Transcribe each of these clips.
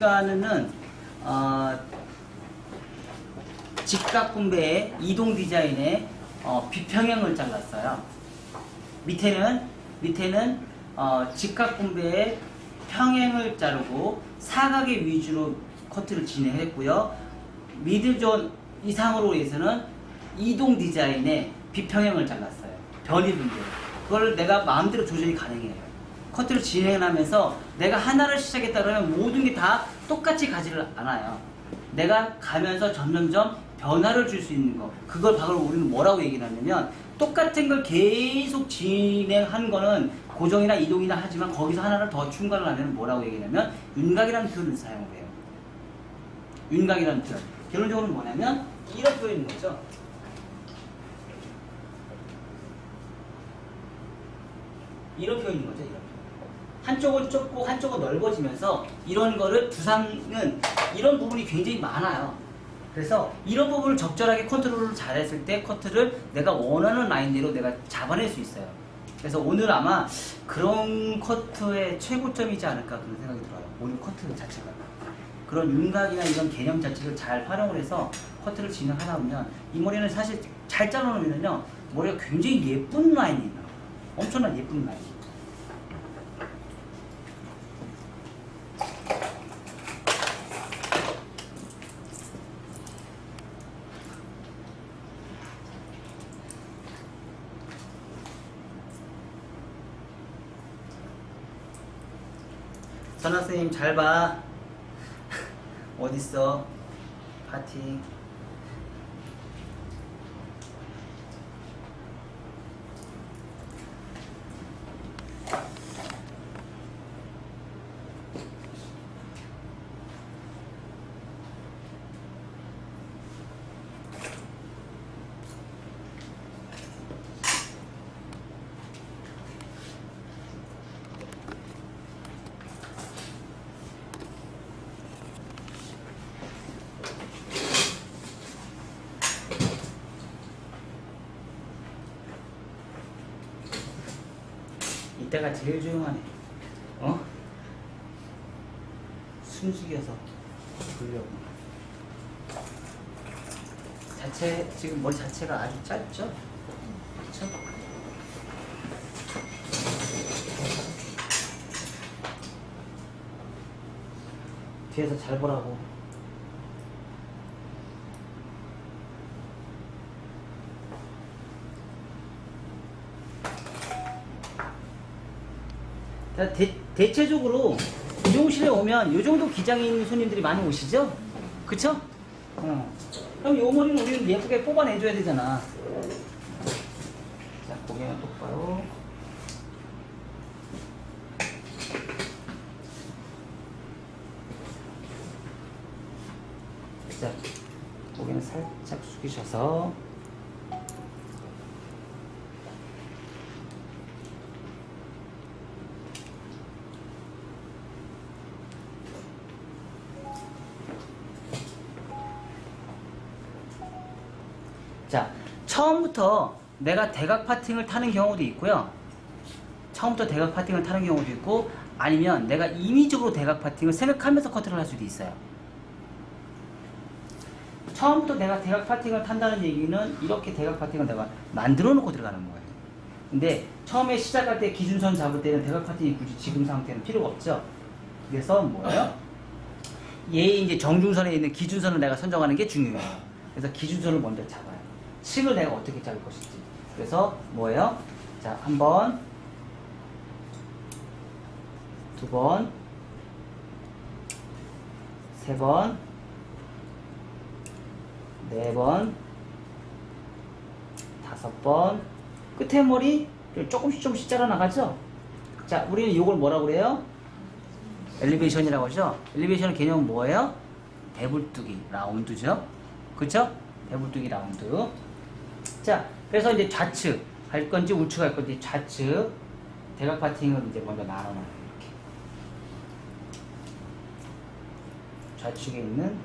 일단은 직각분배의 이동 디자인의 비평형을 잘랐어요. 밑에는 직각분배의 평행을 자르고 사각의 위주로 커트를 진행했고요. 미들존 이상으로 해서는 이동 디자인의 비평형을 잘랐어요. 변이분배. 그걸 내가 마음대로 조절이 가능해요. 커트를 진행하면서 내가 하나를 시작했다 그러면 모든 게 다 똑같이 가지를 않아요. 내가 가면서 점점점 변화를 줄 수 있는 거. 그걸 바로 우리는 뭐라고 얘기를 하냐면 똑같은 걸 계속 진행한 거는 고정이나 이동이나 하지만 거기서 하나를 더 추가를 하면 뭐라고 얘기하냐면 윤곽이라는 표현을 사용을 해요. 윤곽이라는 표현. 결론적으로 뭐냐면 이런 표현인 거죠. 이런 표현인 거죠. 이런 표현. 한쪽은 좁고 한쪽은 넓어지면서 이런 거를 두상은 이런 부분이 굉장히 많아요. 그래서 이런 부분을 적절하게 컨트롤을 잘했을 때 커트를 내가 원하는 라인대로 내가 잡아낼 수 있어요. 그래서 오늘 아마 그런 커트의 최고점이지 않을까 그런 생각이 들어요. 오늘 커트 자체가. 그런 윤곽이나 이런 개념 자체를 잘 활용을 해서 커트를 진행하다 보면 이 머리는 사실 잘 잘라놓으면요 머리가 굉장히 예쁜 라인이 나와요. 엄청난 예쁜 라인. 전학생님 잘 봐. 어딨어? 파티. 이때가 제일 조용하네. 숨죽여서 보려고. 지금 머리 자체가 아주 짧죠? 그쵸? 뒤에서 잘 보라고. 대체적으로 미용실에 오면 이 정도 기장인 손님들이 많이 오시죠? 그쵸? 그럼 요 머리는 우리는 예쁘게 뽑아내줘야 되잖아. 자, 고개는 똑바로. 자, 고개는 살짝 숙이셔서. 자, 처음부터 내가 대각 파팅을 타는 경우도 있고요. 처음부터 대각 파팅을 타는 경우도 있고, 아니면 내가 임의적으로 대각 파팅을 생각하면서 커트를 할 수도 있어요. 처음부터 내가 대각 파팅을 탄다는 얘기는 이렇게 대각 파팅을 내가 만들어 놓고 들어가는 거예요. 근데 처음에 시작할 때 기준선 잡을 때는 대각 파팅이 굳이 지금 상태는 필요가 없죠. 그래서 뭐예요? 얘의 이제 정중선에 있는 기준선을 내가 선정하는 게 중요해요. 그래서 기준선을 먼저 잡아요. 층을 내가 어떻게 잡을 것인지. 그래서 뭐예요? 자, 한 번, 두 번, 세 번, 네 번, 다섯 번. 끝에 머리 조금씩 잘라 나가죠? 자, 우리는 이걸 뭐라고 그래요? 엘리베이션이라고 하죠? 엘리베이션의 개념은 뭐예요? 배불뚝이 라운드죠? 그쵸? 배불뚝이 라운드. 자, 그래서 이제 좌측 할 건지 우측 할 건지 좌측 대각 파팅을 이제 먼저 나눠놔요. 이렇게 좌측에 있는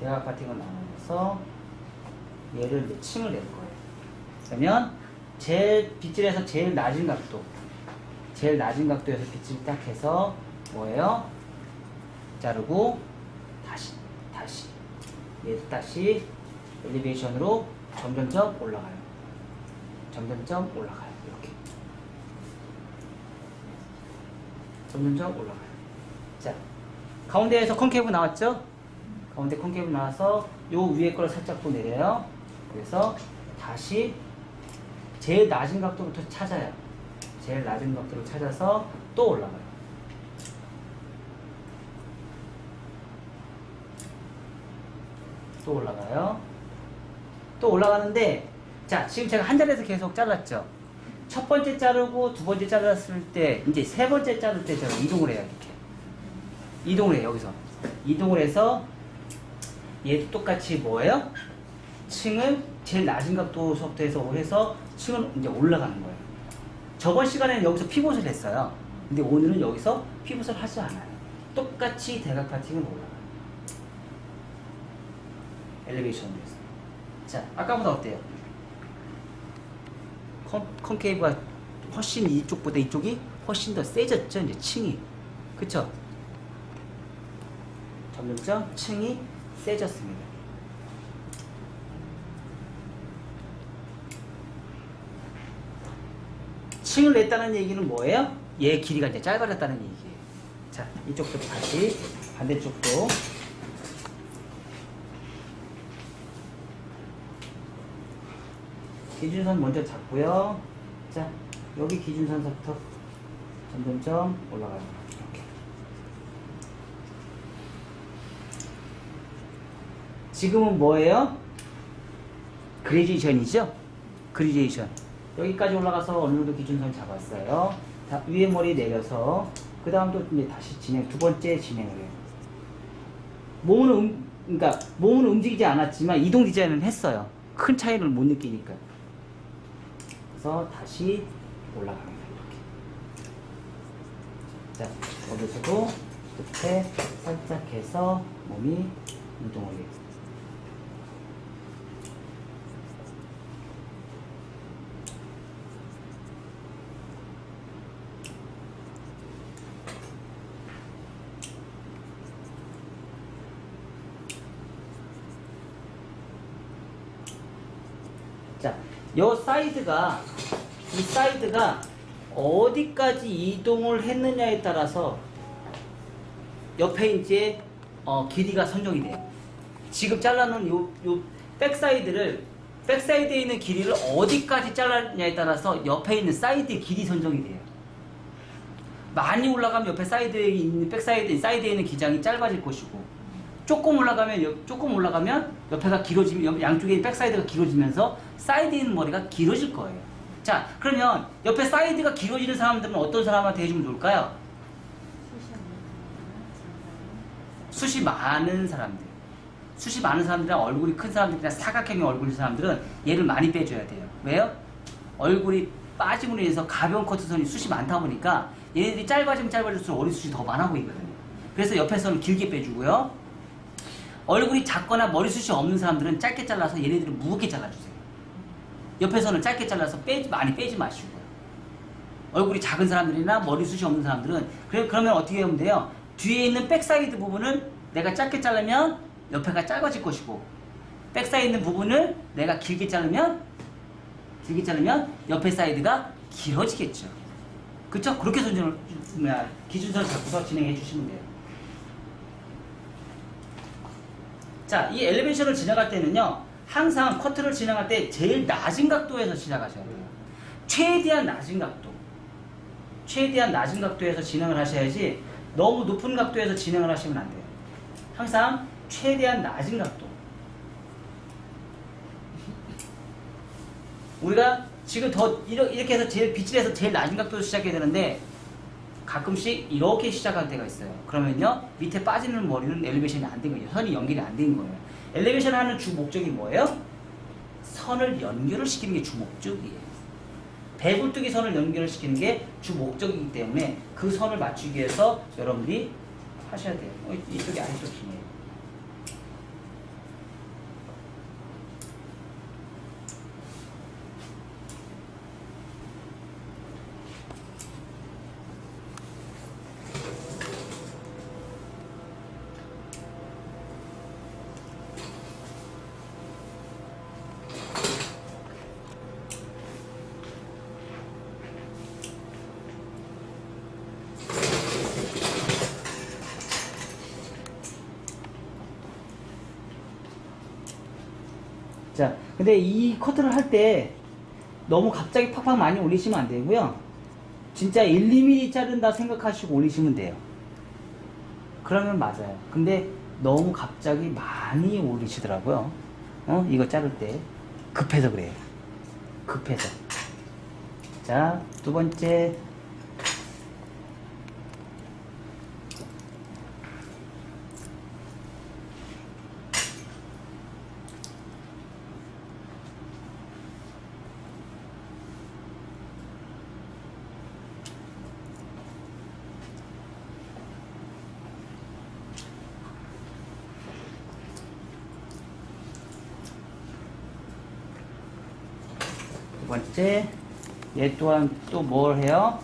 대각 파팅을 나눠서 얘를 이제 층을 낼 거예요. 그러면 제일 빗질에서 제일 낮은 각도 제일 낮은 각도에서 빛을 딱 해서 뭐예요? 자르고 다시 얘도 다시 엘리베이션으로 점점점 올라가요. 점점점 올라가요. 이렇게 점점점 올라가요. 자, 가운데에서 컨케이브 나왔죠? 가운데 컨케이브 나와서 요 위에 걸 살짝 또 내려요. 그래서 다시 제일 낮은 각도부터 찾아요. 제일 낮은 각도를 찾아서 또 올라가요. 또 올라가요. 또 올라가는데, 자, 지금 제가 한 자리에서 계속 잘랐죠? 첫 번째 자르고 두 번째 잘랐을 때, 이제 세 번째 자를 때 제가 이동을 해요. 이렇게. 이동을 해요, 여기서. 이동을 해서, 얘도 똑같이 뭐예요? 층을 제일 낮은 각도서부터 해서 층을 이제 올라가는 거예요. 저번 시간에는 여기서 피봇을 했어요. 근데 오늘은 여기서 피봇을 하지 않아요. 똑같이 대각 파팅을 올라가요. 엘리베이션으로 해서. 자, 아까보다 어때요? 컨케이브가 훨씬 이쪽보다 이쪽이 훨씬 더 세졌죠? 이제 층이. 그쵸? 점점점 층이 세졌습니다. 층을 냈다는 얘기는 뭐예요? 얘 길이가 이제 짧아졌다는 얘기예요. 자, 이쪽도 다시 반대쪽도 기준선 먼저 잡고요. 자, 여기 기준선서부터 점점점 올라가요. 이렇게. 지금은 뭐예요? 그레디에이션이죠? 그레디에이션. 여기까지 올라가서 어느 정도 기준선 잡았어요. 자, 위에 머리 내려서 그 다음도 이제 다시 두 번째 진행을 해요. 그러니까 몸은 움직이지 않았지만 이동 디자인은 했어요. 큰 차이를 못 느끼니까. 그래서 다시 올라갑니다. 이렇게. 자, 여기서도 끝에 살짝 해서 몸이 이동을 해요. 자, 이 사이드가 어디까지 이동을 했느냐에 따라서 옆에 이제 길이가 선정이 돼요. 지금 잘라놓은 요 백사이드에 있는 길이를 어디까지 잘랐냐에 따라서 옆에 있는 사이드의 길이 선정이 돼요. 많이 올라가면 옆에 사이드에 있는 사이드에 있는 기장이 짧아질 것이고, 조금 올라가면 옆에가 길어지면 양쪽에 있는 백사이드가 길어지면서 사이드에 있는 머리가 길어질 거예요. 자, 그러면 옆에 사이드가 길어지는 사람들은 어떤 사람한테 해주면 좋을까요? 숱이 많은 사람들이랑 얼굴이 큰 사람들이나 사각형의 얼굴인 사람들은 얘를 많이 빼줘야 돼요. 왜요? 얼굴이 빠짐으로 인해서 가벼운 커트선이 숱이 많다 보니까 얘네들이 짧아지면 짧아질수록 머리숱이 더 많아 보이거든요. 그래서 옆에서는 길게 빼주고요. 얼굴이 작거나 머리숱이 없는 사람들은 짧게 잘라서 얘네들은 무겁게 잘라주세요. 옆에서는 짧게 잘라서 많이 빼지 마시고요. 얼굴이 작은 사람들이나 머리숱이 없는 사람들은 그러면 어떻게 하면 돼요? 뒤에 있는 백사이드 부분은 내가 짧게 자르면 옆에가 짧아질 것이고, 백사이드 있는 부분을 내가 길게 자르면 옆에 사이드가 길어지겠죠. 그쵸? 그렇게 기준선을 잡고서 진행해 주시면 돼요. 자, 이 엘리베이션을 지나갈 때는요, 항상 커트를 진행할 때 제일 낮은 각도에서 시작하셔야 돼요. 최대한 낮은 각도에서 진행을 하셔야지 너무 높은 각도에서 진행을 하시면 안 돼요. 항상 최대한 낮은 각도. 우리가 지금 이렇게 해서 빛을 해서 제일 낮은 각도로 시작해야 되는데 가끔씩 이렇게 시작할 때가 있어요. 그러면요, 밑에 빠지는 머리는 엘리베이션이 안 된 거예요. 선이 연결이 안 된 거예요. 엘리베이션 하는 주 목적이 뭐예요? 선을 연결을 시키는 게 주 목적이에요. 배불뚝이 선을 연결을 시키는 게 주 목적이기 때문에 그 선을 맞추기 위해서 여러분들이 하셔야 돼요. 이쪽이 아직도 기네요. 자, 근데 이 커트를 할 때 너무 갑자기 팍팍 많이 올리시면 안 되고요. 진짜 1, 2mm 자른다 생각하시고 올리시면 돼요. 그러면 맞아요. 근데 너무 갑자기 많이 올리시더라고요. 이거 자를 때. 급해서 그래요. 급해서. 자, 두 번째. 두 번째, 얘 또한 또 뭘 해요?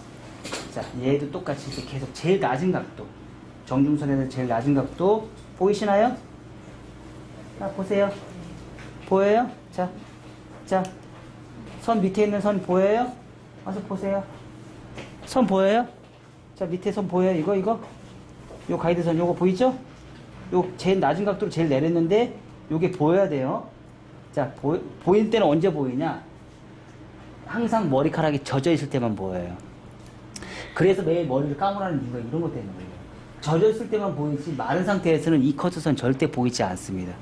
자, 얘도 똑같이 이제 계속 제일 낮은 각도, 정중선에서 제일 낮은 각도 보이시나요? 자, 보세요. 보여요? 자, 선 밑에 있는 선 보여요? 와서 보세요. 선 보여요? 자, 밑에 선 보여요? 이거? 요 가이드선 요거 보이죠? 요 제일 낮은 각도로 제일 내렸는데 요게 보여야 돼요. 자, 보일 때는 언제 보이냐? 항상 머리카락이 젖어 있을 때만 보여요. 그래서 매일 머리를 감으라는 이유가 이런 것 때문이에요. 젖어 있을 때만 보이지 마른 상태에서는 이 커트선 절대 보이지 않습니다.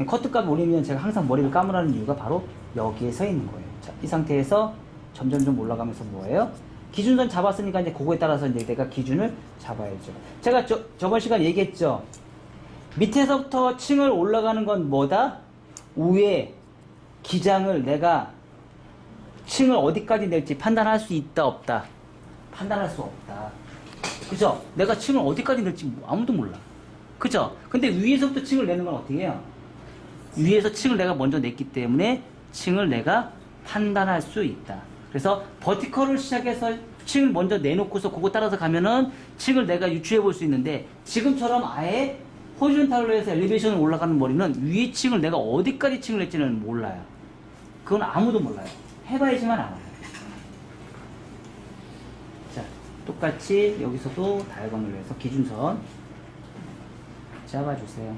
커트값 올리면 제가 항상 머리를 감으라는 이유가 바로 여기에 서 있는 거예요. 자, 이 상태에서 점점 올라가면서 뭐예요? 기준선 잡았으니까 이제 그거에 따라서 이제 내가 기준을 잡아야죠. 제가 저번 시간 얘기했죠. 밑에서부터 층을 올라가는 건 뭐다? 위에 기장을 내가 층을 어디까지 낼지 판단할 수 있다 없다? 판단할 수 없다. 그죠? 내가 층을 어디까지 낼지 아무도 몰라. 그죠? 근데 위에서부터 층을 내는 건 어떻게 해요? 위에서 층을 내가 먼저 냈기 때문에 층을 내가 판단할 수 있다. 그래서 버티컬을 시작해서 층을 먼저 내놓고서 그거 따라서 가면은 층을 내가 유추해 볼 수 있는데, 지금처럼 아예 호리존탈로 해서 엘리베이션을 올라가는 머리는 위에 층을 내가 어디까지 층을 냈지는 몰라요. 그건 아무도 몰라요. 해봐야지만 알아요. 자, 똑같이 여기서도 다이아곤을 해서 기준선 잡아주세요.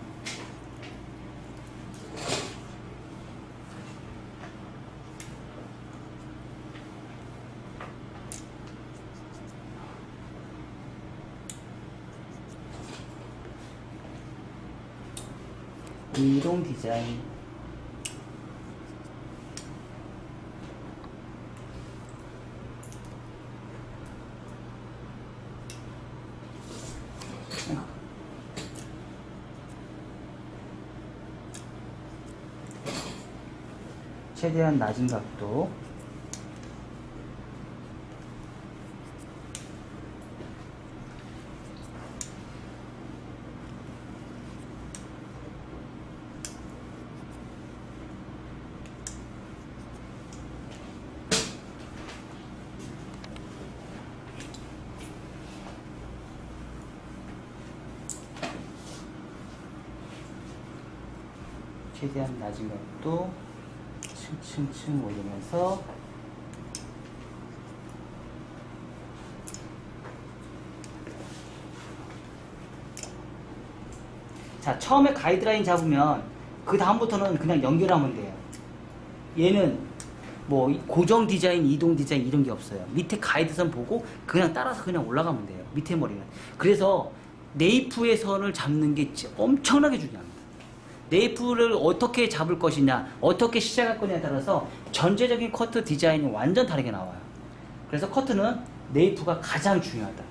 이동 디자인. 최대한 낮은 각도. 최대한 낮은 각도 층층층 올리면서 자, 처음에 가이드라인 잡으면 그 다음부터는 그냥 연결하면 돼요. 얘는 뭐 고정 디자인, 이동 디자인 이런 게 없어요. 밑에 가이드선 보고 그냥 따라서 그냥 올라가면 돼요. 밑에 머리는. 그래서 네이프의 선을 잡는 게 엄청나게 중요합니다. 네이프를 어떻게 잡을 것이냐, 어떻게 시작할 거냐에 따라서 전체적인 커트 디자인이 완전 다르게 나와요. 그래서 커트는 네이프가 가장 중요하다.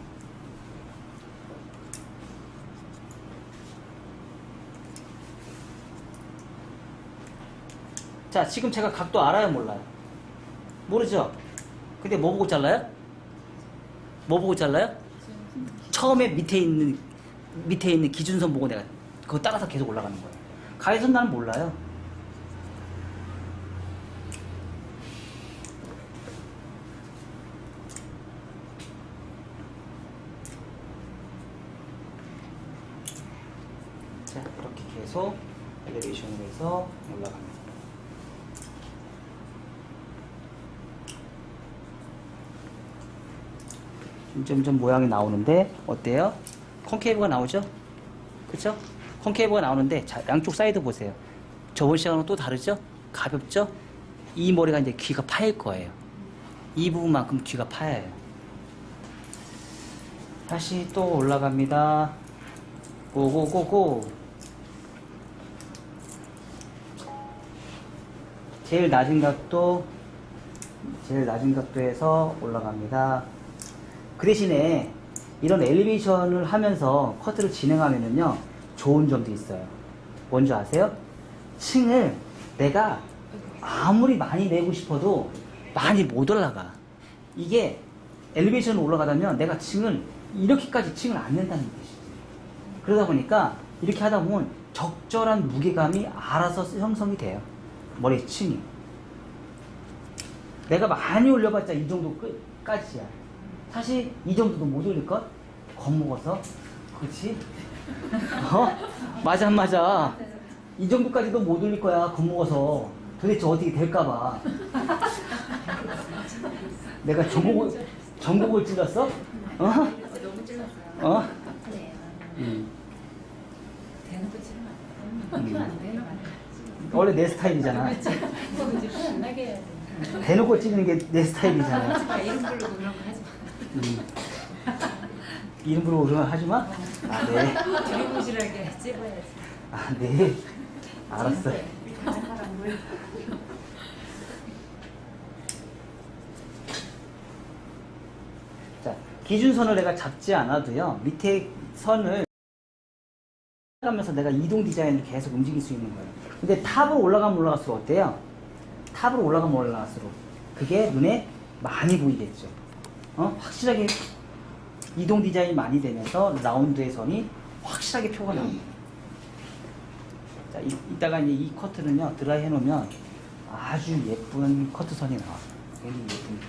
자, 지금 제가 각도 알아요, 몰라요? 모르죠? 근데 뭐 보고 잘라요? 뭐 보고 잘라요? 처음에 밑에 있는 기준선 보고 내가 그거 따라서 계속 올라가는 거예요. 가이드선 나는 몰라요. 자, 이렇게 계속 엘리베이션으로 해서 올라갑니다. 점점 모양이 나오는데 어때요? 콘케이브가 나오죠? 그쵸? 콘케이브가 나오는데 자, 양쪽 사이드 보세요. 저번 시간은 또 다르죠? 가볍죠? 이 모래가 이제 귀가 파일 거예요. 이 부분만큼 귀가 파여요. 다시 또 올라갑니다. 고고고고. 제일 낮은 각도에서 올라갑니다. 그 대신에 이런 엘리베이션을 하면서 커트를 진행하면은요, 좋은 점도 있어요. 뭔지 아세요? 층을 내가 아무리 많이 내고 싶어도 많이 못 올라가. 이게 엘리베이션으로 올라가다면 내가 이렇게까지 층을 안 낸다는 뜻이지. 그러다 보니까 이렇게 하다 보면 적절한 무게감이 알아서 형성이 돼요. 머리 층이. 내가 많이 올려봤자 이 정도 끝까지야. 사실 이 정도도 못 올릴걸? 겁먹어서. 그렇지? 맞아 안 맞아? 이 정도까지도 못 올릴 거야, 겁먹어서. 도대체 어떻게 될까봐. 내가 전곡을 찔렀어? 너무 찔렀어요. 네. 대놓고 찔러면 안 돼. 안 되는 원래 내 스타일이잖아. 이제 안 나게 해야 돼. 대놓고 찌르는 게 내 스타일이잖아. 이름 부르고 그런 거 하지 마. 이름 부르고 그런 거 하지 마? 아, 네. 두리뭉실하게 찝어야지. 아, 네. 알았어. 자, 기준선을 내가 잡지 않아도요, 밑에 선을 가면서 내가 이동 디자인을 계속 움직일 수 있는 거예요. 근데 탑으로 올라가면 올라갈수록 어때요? 탑으로 올라가면 올라갈수록 그게 눈에 많이 보이겠죠. 확실하게 이동 디자인이 많이 되면서 라운드의 선이 확실하게 표가 나옵니다. 자, 이따가 이제 이 커트는요, 드라이 해놓으면 아주 예쁜 커트선이 나와요. 굉장히 예쁩니다.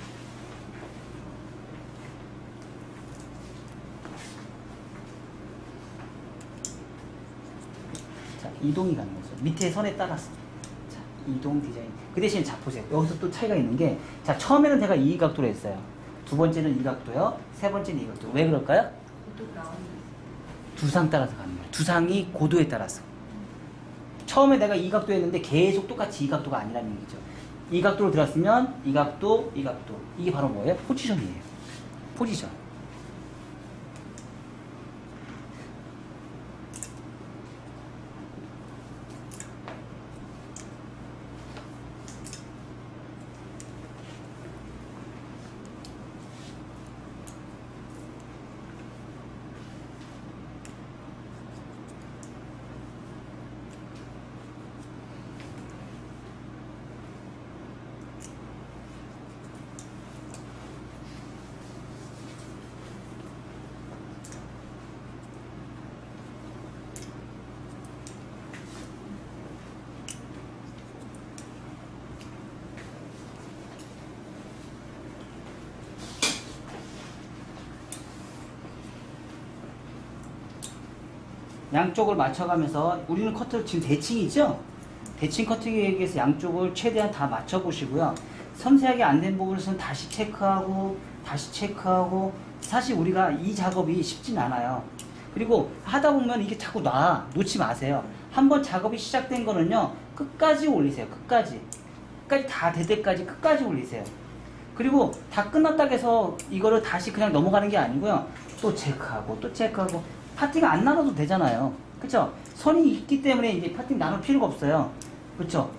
자, 이동이 가는 거죠. 밑에 선에 따라서. 자, 이동 디자인. 그 대신 자, 보세요. 여기서 또 차이가 있는 게, 자, 처음에는 제가 이 각도로 했어요. 두 번째는 이 각도요. 세 번째는 이 각도. 왜 그럴까요? 두상 따라서 가는 거예요. 두상이 고도에 따라서. 처음에 내가 이 각도 했는데 계속 똑같이 이 각도가 아니라는 얘기죠. 이 각도로 들었으면 이 각도, 이 각도. 이게 바로 뭐예요? 포지션이에요. 포지션. 양쪽을 맞춰가면서 우리는 커트를 지금 대칭이죠? 대칭 커팅에서 양쪽을 최대한 다 맞춰보시고요. 섬세하게 안 된 부분에서는 다시 체크하고 사실 우리가 이 작업이 쉽진 않아요. 그리고 하다 보면 이게 자꾸 놓지 마세요. 한번 작업이 시작된 거는요, 끝까지 올리세요. 끝까지 다 될 때까지 끝까지 올리세요. 그리고 다 끝났다고 해서 이거를 다시 그냥 넘어가는 게 아니고요. 또 체크하고 파팅 안 나눠도 되잖아요. 그쵸? 선이 있기 때문에 이제 파팅 나눌 필요가 없어요. 그쵸?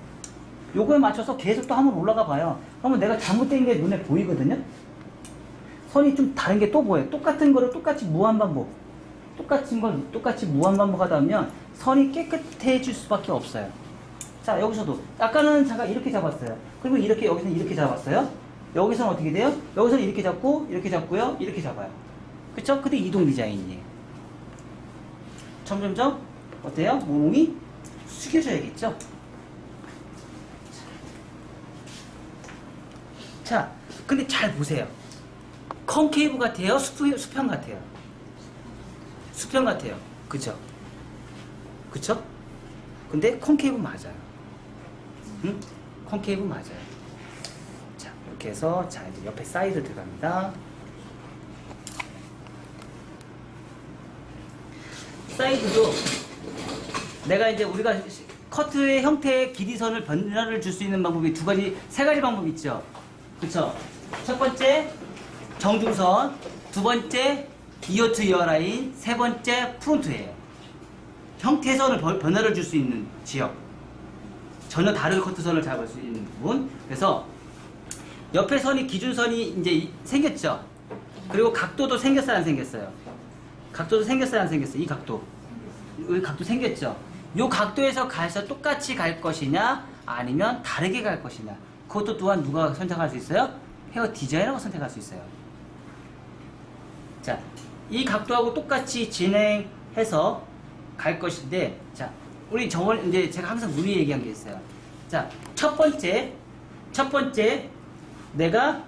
요거에 맞춰서 계속 또 한번 올라가 봐요. 그러면 내가 잘못된 게 눈에 보이거든요? 선이 좀 다른 게 또 보여요. 똑같은 거를 똑같이 무한반복. 똑같은 걸 똑같이 무한반복 하다 보면 선이 깨끗해질 수밖에 없어요. 자, 여기서도. 아까는 제가 이렇게 잡았어요. 그리고 여기서는 이렇게 잡았어요. 여기서는 어떻게 돼요? 여기서는 이렇게 잡고, 이렇게 잡고요. 이렇게 잡아요. 그쵸? 근데 이동 디자인이에요. 점점점 어때요? 몸이 숙여져야겠죠? 자, 근데 잘 보세요. 컨케이브 같아요? 수평 같아요? 수평 같아요. 그쵸? 그쵸? 근데 컨케이브 맞아요. 응? 컨케이브 맞아요. 자, 이렇게 해서 자, 이제 옆에 사이드 들어갑니다. 사이드도 내가 이제 우리가 커트의 형태의 길이선을 변화를 줄 수 있는 방법이 세 가지 방법이 있죠. 그쵸? 첫 번째, 정중선. 두 번째, 이어 투 이어 라인. 세 번째, 프론트예요. 형태선을 변화를 줄 수 있는 지역. 전혀 다른 커트선을 잡을 수 있는 부분. 그래서 옆에 선이 기준선이 이제 생겼죠. 그리고 각도도 생겼어요, 안 생겼어요? 각도도 생겼어요, 안 생겼어요? 이 각도. 이 각도 생겼죠. 이 각도에서 가서 똑같이 갈 것이냐, 아니면 다르게 갈 것이냐. 그것도 또한 누가 선택할 수 있어요? 헤어 디자이너가 선택할 수 있어요. 자, 이 각도하고 똑같이 진행해서 갈 것인데, 자, 우리 저번 이제 제가 항상 누리 얘기한 게 있어요. 자, 첫 번째, 내가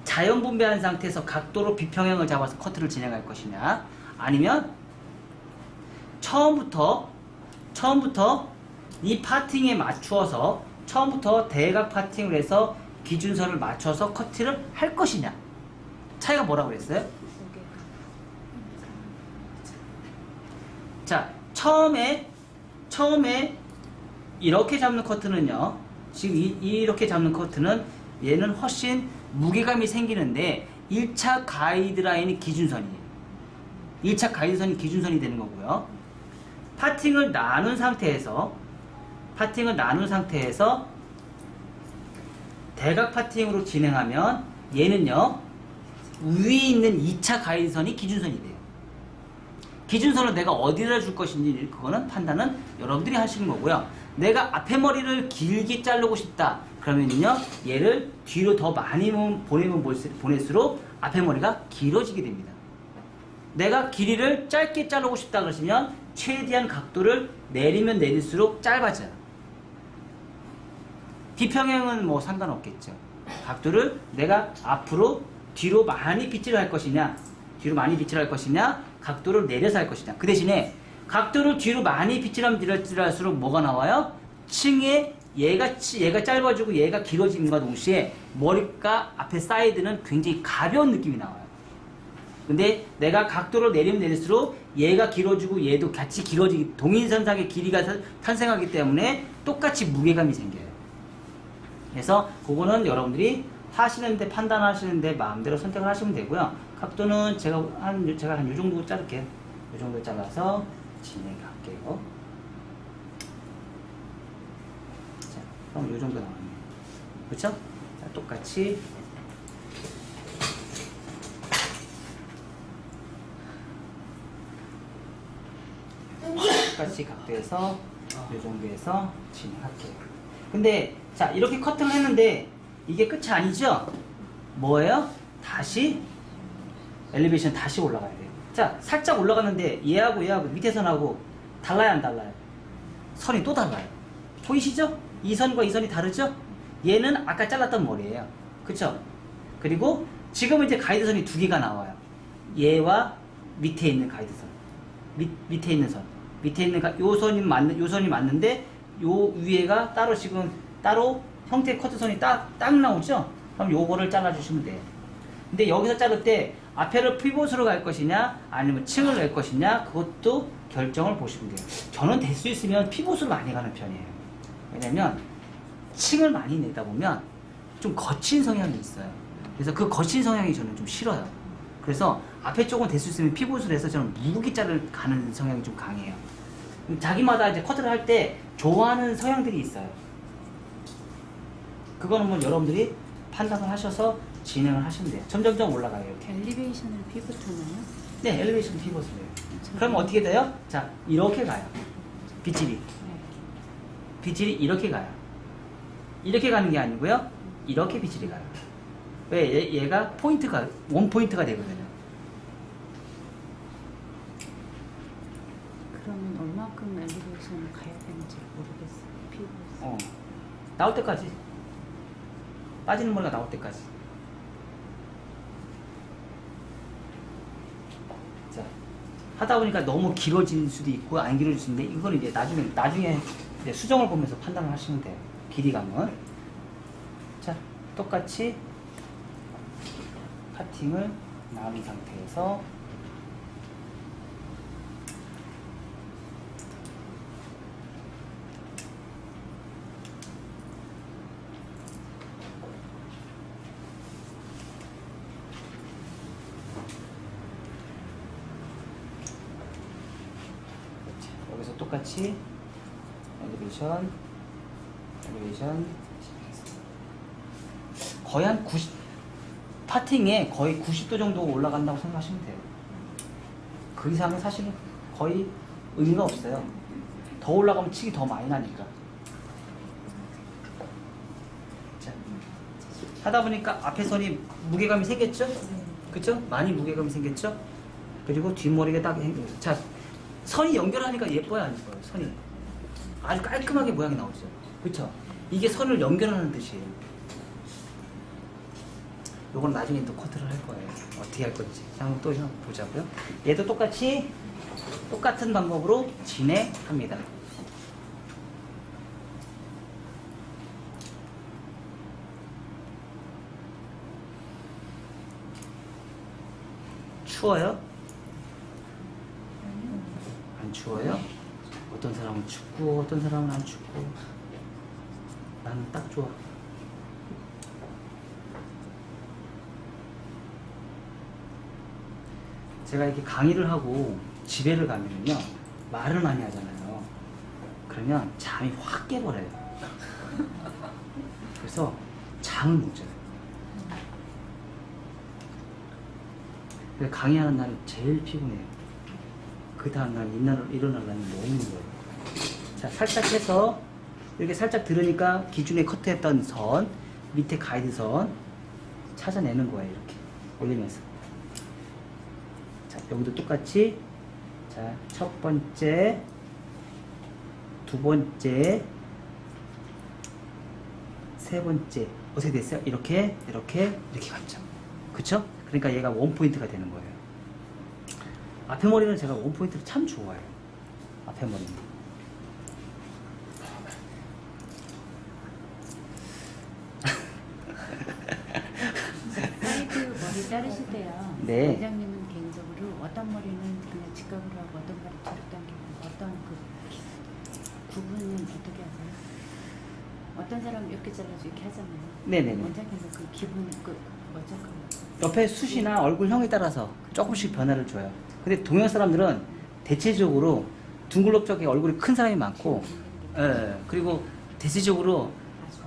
자연 분배한 상태에서 각도로 비평형을 잡아서 커트를 진행할 것이냐, 아니면 처음부터 이 파팅에 맞추어서 처음부터 대각 파팅을 해서 기준선을 맞춰서 커트를 할 것이냐. 차이가 뭐라고 그랬어요? 자, 처음에 이렇게 잡는 커트는요, 지금 이렇게 잡는 커트는 얘는 훨씬 무게감이 생기는데 1차 가이드라인이 기준선이에요. 1차 가이드선이 기준선이 되는 거고요. 파팅을 나눈 상태에서 대각 파팅으로 진행하면 얘는요, 위에 있는 2차 가이드선이 기준선이 돼요. 기준선을 내가 어디다 줄 것인지 그거는 판단은 여러분들이 하시는 거고요. 내가 앞에 머리를 길게 자르고 싶다 그러면요, 얘를 뒤로 더 많이 보내면 보낼수록 앞에 머리가 길어지게 됩니다. 내가 길이를 짧게 자르고 싶다 그러시면 최대한 각도를 내리면 내릴수록 짧아져요. 비평형은 뭐 상관없겠죠. 각도를 내가 앞으로 뒤로 많이 빗질을 할 것이냐, 각도를 내려서 할 것이냐. 그 대신에 각도를 뒤로 많이 빗질하면 빗질할수록 뭐가 나와요? 층에 얘가 짧아지고 얘가 길어짐과 동시에 머리가 앞에 사이드는 굉장히 가벼운 느낌이 나와요. 근데 내가 각도를 내리면 내릴수록 얘가 길어지고 얘도 같이 길어지기, 동일선상의 길이가 탄생하기 때문에 똑같이 무게감이 생겨요. 그래서 그거는 여러분들이 판단하시는데 마음대로 선택을 하시면 되고요. 각도는 제가 한 요 정도 자를게요. 요 정도 잘라서 진행할게요. 자, 그럼 요 정도 나왔네요. 그렇죠? 자, 똑같이 각도에서 요 정도에서 진행할게요. 근데 자, 이렇게 커팅을 했는데 이게 끝이 아니죠? 뭐예요? 다시 엘리베이션 다시 올라가야 돼요. 자, 살짝 올라갔는데 얘하고 밑에 선하고 달라요, 안 달라요? 선이 또 달라요. 보이시죠? 이 선과 이 선이 다르죠? 얘는 아까 잘랐던 머리예요. 그쵸? 그리고 지금은 이제 가이드선이 두 개가 나와요. 얘와 밑에 있는 가이드선. 밑에 있는 선. 요 선이 맞는데 요 위에가 따로 형태의 커트선이 딱 나오죠? 그럼 요거를 잘라주시면 돼요. 근데 여기서 자를 때 앞에를 피봇으로 갈 것이냐 아니면 층을 낼 것이냐 그것도 결정을 보시면 돼요. 저는 될 수 있으면 피봇으로 많이 가는 편이에요. 왜냐면 층을 많이 내다 보면 좀 거친 성향이 있어요. 그래서 그 거친 성향이 저는 좀 싫어요. 그래서 앞에 쪽은 될 수 있으면 피봇을 해서 저는 무구기 자를 가는 성향이 좀 강해요. 자기마다 이제 커트를 할 때 좋아하는 성향들이 있어요. 그거는 뭐 여러분들이 판단을 하셔서 진행을 하시면 돼요. 점점점 올라가요. 이렇게. 엘리베이션을 피벗하나요? 네, 엘리베이션 피벗을 해요. 그럼 어떻게 돼요? 자, 이렇게 가요. 빗질이 이렇게 가요. 이렇게 가는 게 아니고요. 이렇게 빗질이 가요. 왜? 얘가 원 포인트가 되거든요. 그러면 얼마큼 엘리베이션을 가야 되는지 모르겠어요. 피벗. 나올 때까지. 빠지는 머리가 나올 때까지. 자, 하다 보니까 너무 길어질 수도 있고 안 길어질 수 있는데 이건 이제 나중에 이제 수정을 보면서 판단을 하시면 돼요. 길이감은. 자, 똑같이 카팅을 나눈 상태에서 여기서 똑같이 엘리베이션 거의 한 90, 파팅에 거의 90도 정도 올라간다고 생각하시면 돼요. 그 이상은 사실은 거의 의미가 없어요. 더 올라가면 칙이 더 많이 나니까. 자, 하다 보니까 앞에 선이 무게감이 생겼죠? 그쵸? 많이 무게감이 생겼죠? 그리고 뒷머리가 딱, 자, 선이 연결하니까 예뻐요, 안 예뻐요? 선이. 아주 깔끔하게 모양이 나오죠. 그쵸? 이게 선을 연결하는 뜻이에요. 요건 나중에 또 커트를 할 거예요. 어떻게 할 건지. 한번 또 보자고요. 얘도 똑같이, 똑같은 방법으로 진행합니다. 추워요? 안 추워요? 어떤 사람은 춥고 어떤 사람은 안 춥고 나는 딱 좋아. 제가 이렇게 강의를 하고 집에를 가면요 말을 많이 하잖아요. 그러면 잠이 확 깨버려요. 그래서 잠을 못 자요. 강의하는 날이 제일 피곤해요. 그 다음날 일어나려면 너무 힘들어요. 자, 살짝 해서 이렇게 살짝 들으니까 기존에 커트했던 선, 밑에 가이드선 찾아내는 거예요. 이렇게 올리면서. 자, 여기도 똑같이. 자, 첫 번째, 두 번째, 세 번째. 어떻게 됐어요? 이렇게 갔죠. 그쵸? 그러니까 얘가 원포인트가 되는 거예요. 앞에 머리는 제가 원포인트를 참 좋아해요. 앞에 머리는. 사이드 머리 자르실 때요. 네. 원장님은 개인적으로 어떤 머리는 그냥 직각으로 하고 어떤 머리 뒤로 당기고 어떤 그 구분은 어떻게 하세요? 어떤 사람은 이렇게 잘라서 이렇게 하잖아요. 네네네. 원장님은 그 기분 뭐죠? 옆에 숱이나 얼굴형에 따라서 조금씩 변화를 줘요. 근데 동양 사람들은 대체적으로 둥글럽적에 얼굴이 큰 사람이 많고, 그리고 대체적으로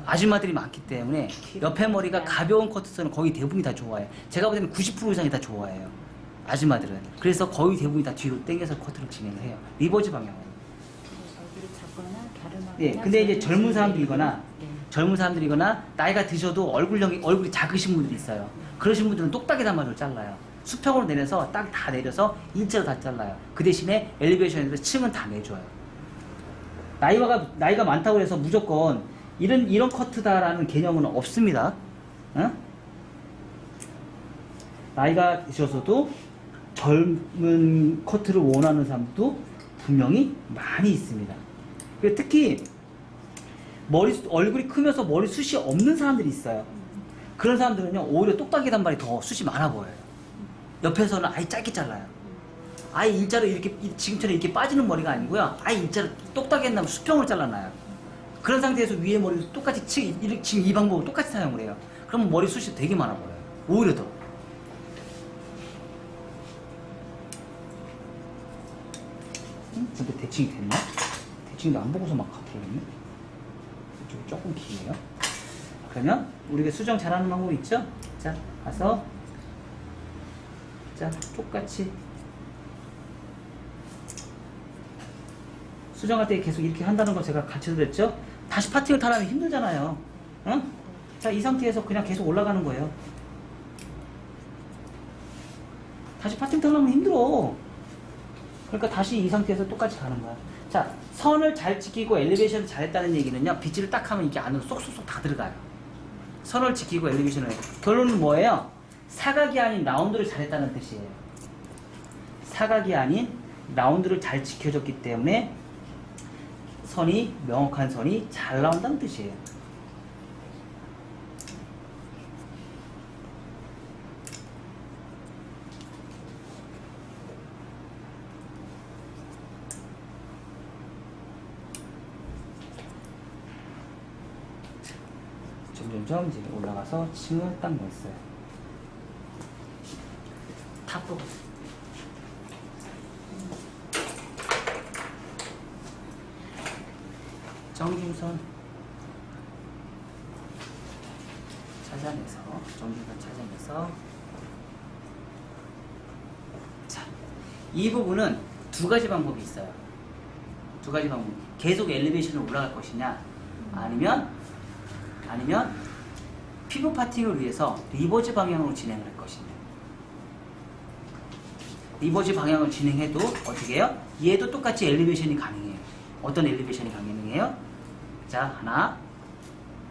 아줌마들이 많기 때문에 옆에 머리가 가벼운 커트선은 거의 대부분이 다 좋아해요. 제가 볼 때는 90% 이상이 다 좋아해요. 아줌마들은. 그래서 거의 대부분이 다 뒤로 당겨서 커트를 진행을 해요. 리버즈 방향으로. 얼굴이 작거나 갸름하거나. 네, 근데 이제 젊은 사람들이거나 나이가 드셔도 얼굴이 작으신 분들이 있어요. 그러신 분들은 똑딱이 단말을 잘라요. 수평으로 내려서 딱 다 내려서 일자로 다 잘라요. 그 대신에 엘리베이션에서 층은 다 내줘요. 나이가 많다고 해서 무조건 이런 커트다라는 개념은 없습니다. 어? 나이가 드셔서도 젊은 커트를 원하는 사람도 분명히 많이 있습니다. 특히 얼굴이 크면서 머리숱이 없는 사람들이 있어요. 그런 사람들은요 오히려 똑딱이 단발이 더 숱이 많아 보여요. 옆에서는 아예 짧게 잘라요. 아예 일자로 이렇게 지금처럼 이렇게 빠지는 머리가 아니고요, 아예 일자로 똑딱이 한다면 수평으로 잘라놔요. 그런 상태에서 위에 머리도 똑같이 지금 이 방법을 똑같이 사용을 해요. 그러면 머리숱이 되게 많아 보여요. 오히려 더. 근데 대칭이 됐나? 대칭도 안 보고서 막 가버렸네. 이쪽이 조금 기네요. 그러면 우리가 수정 잘하는 방법 있죠? 자, 가서 자, 똑같이 수정할 때 계속 이렇게 한다는 거 제가 가르쳐드렸죠? 다시 파팅을 타려면 힘들잖아요. 응? 자, 이 상태에서 그냥 계속 올라가는 거예요. 다시 파팅 타려면 힘들어. 그러니까 다시 이 상태에서 똑같이 가는 거야. 자, 선을 잘 지키고 엘리베이션을 잘했다는 얘기는요, 빗질을 딱 하면 이게 안으로 쏙쏙쏙 다 들어가요. 선을 지키고 엘리베이션을 해요. 결론은 뭐예요? 사각이 아닌 라운드를 잘했다는 뜻이에요. 사각이 아닌 라운드를 잘 지켜줬기 때문에 명확한 선이 잘 나온다는 뜻이에요. 점점점 이제 올라가서 층을 딱 냈어요. 탑부. 정중선 찾아내서 정중선 찾아내서 자, 이 부분은 두 가지 방법이 있어요. 두 가지 방법. 계속 엘리베이션으로 올라갈 것이냐, 아니면 피부 파팅을 위해서 리버즈 방향으로 진행을 할 것이냐. 리버즈 방향을 진행해도 어떻게 해요? 얘도 똑같이 엘리베이션이 가능해요. 어떤 엘리베이션이 가능해요? 자, 하나,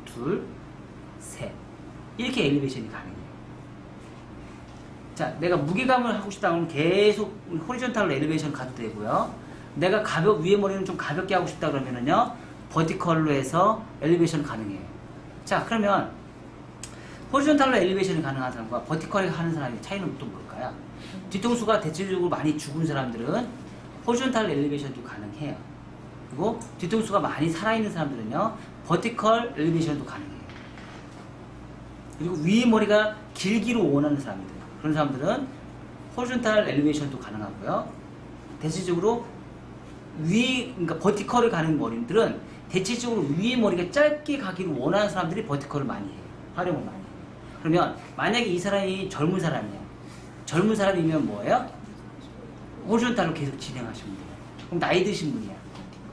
둘, 셋. 이렇게 엘리베이션이 가능해요. 자, 내가 무게감을 하고 싶다 그러면 계속 호리존탈로 엘리베이션 가도 되고요. 내가 위에 머리는 좀 가볍게 하고 싶다 그러면은요, 버티컬로 해서 엘리베이션 가능해요. 자, 그러면 호리존탈로 엘리베이션이 가능한 사람과 버티컬에 하는 사람의 차이는 또 뭘까요? 뒤통수가 대체적으로 많이 죽은 사람들은 호리존탈 엘리베이션도 가능해요. 그리고 뒤통수가 많이 살아있는 사람들은요, 버티컬 엘리베이션도 가능해요. 그리고 위 머리가 길기로 원하는 사람들, 그런 사람들은 호리존탈 엘리베이션도 가능하고요. 대체적으로 그러니까 버티컬을 가는 머리들은 대체적으로 위에 머리가 짧게 가기를 원하는 사람들이 버티컬을 많이 해요. 활용을 많이 해요. 그러면 만약에 이 사람이 젊은 사람이에요. 젊은 사람이면 뭐예요? 호리존탈로 계속 진행하시면 돼요. 그럼 나이 드신 분이야.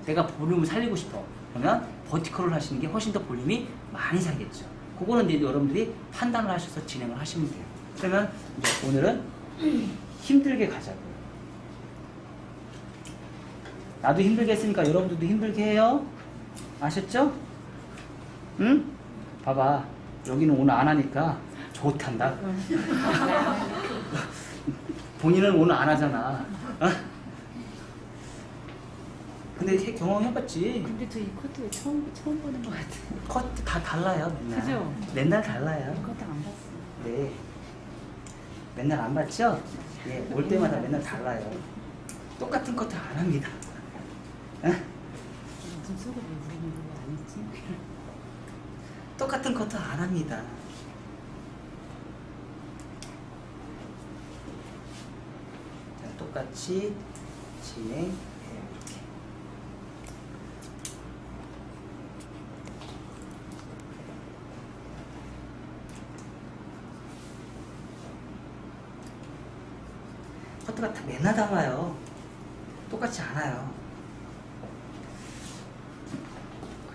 내가 볼륨을 살리고 싶어. 그러면 버티컬을 하시는 게 훨씬 더 볼륨이 많이 살겠죠. 그거는 이제 여러분들이 판단을 하셔서 진행을 하시면 돼요. 그러면 이제 오늘은 힘들게 가자고요. 나도 힘들게 했으니까 여러분들도 힘들게 해요. 아셨죠? 응? 봐봐. 여기는 오늘 안 하니까 좋단다. 본인은 오늘 안 하잖아. 어? 근데 경험해봤지. 근데 저 이 코트 처음 보는 것 같아. 컷 다 달라요, 맨날. 그죠? 맨날 달라요. 이것도 안 봤어. 네. 맨날 안 봤죠? 예, 올 때마다 맨날 달라요. 똑같은 커트 안 합니다. 어? 무슨 속을 왜 부리는 거 안 했지? 똑같은 커트 안 합니다. 자, 똑같이 진행해요. 이렇게. 커트가 다 맨날 달라요. 똑같지 않아요.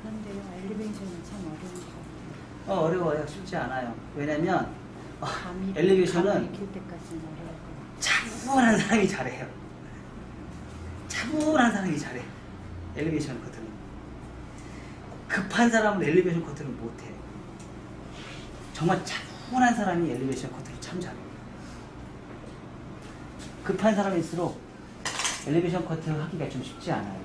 그런데요, 엘리베이션은 참 어려운 것 같아요. 어려워요. 쉽지 않아요. 왜냐면 감이 엘리베이션은 익힐 때까지는 어려울 것 같아요. 차분한 사람이 잘해요. 차분한 사람이 잘해. 엘리베이션 커트는. 급한 사람은 엘리베이션 커트를 못해. 정말 차분한 사람이 엘리베이션 커트를 참 잘해요. 급한 사람일수록 엘리베이션 커트를 하기가 좀 쉽지 않아요.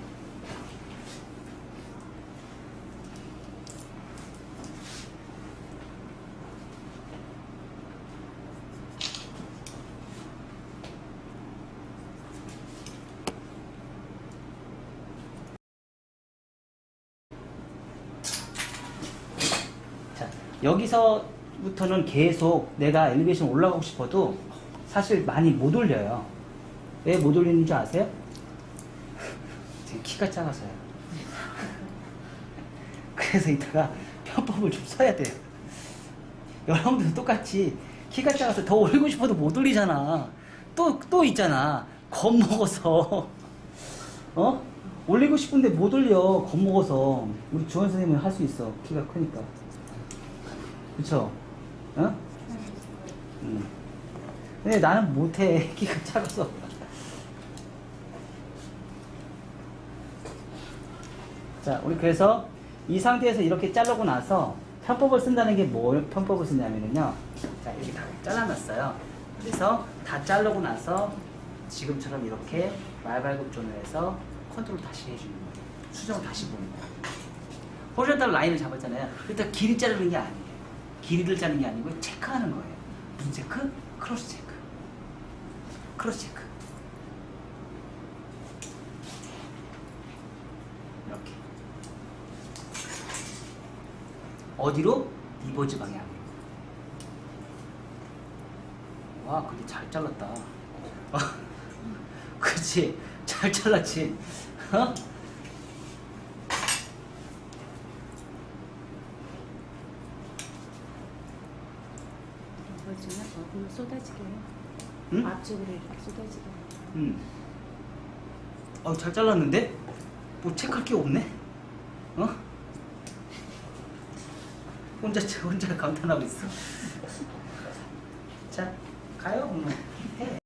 자, 여기서부터는 계속 내가 엘리베이션 올라가고 싶어도 사실 많이 못 올려요. 왜 못 올리는 줄 아세요? 지금 키가 작아서요. 그래서 이따가 편법을 좀 써야 돼요. 여러분들도 똑같이 키가 작아서 더 올리고 싶어도 못 올리잖아. 또 있잖아. 겁먹어서. 어? 올리고 싶은데 못 올려. 겁먹어서. 우리 주원 선생님은 할 수 있어. 키가 크니까. 그쵸? 어? 근데 나는 못해. 키가 작아서. 자, 우리 그래서 이 상태에서 이렇게 자르고 나서 편법을 쓴다는 게 뭘 편법을 쓰냐면요. 자, 이렇게 다 잘라놨어요. 그래서 다 자르고 나서 지금처럼 이렇게 말발굽존을 해서 컨트롤 다시 해주는 거예요. 수정을 다시 보는 거예요. 호리존탈 라인을 잡았잖아요. 일단 길이 자르는 게 아니에요. 길이를 자르는 게 아니고 체크하는 거예요. 무슨 체크? 크로스 체크. 크로스 체크. 이렇게. 어디로? 리버즈 방향. 와, 근데 잘 잘랐다. 그치? 잘 잘랐지? 어? 쏟아지게 해요. 응? 앞쪽으로 이렇게 쏟아지게 해요. 잘 잘랐는데? 뭐 체크할 게 없네? 어? 혼자 감탄하고 있어. 자, 가요, 오늘. 해.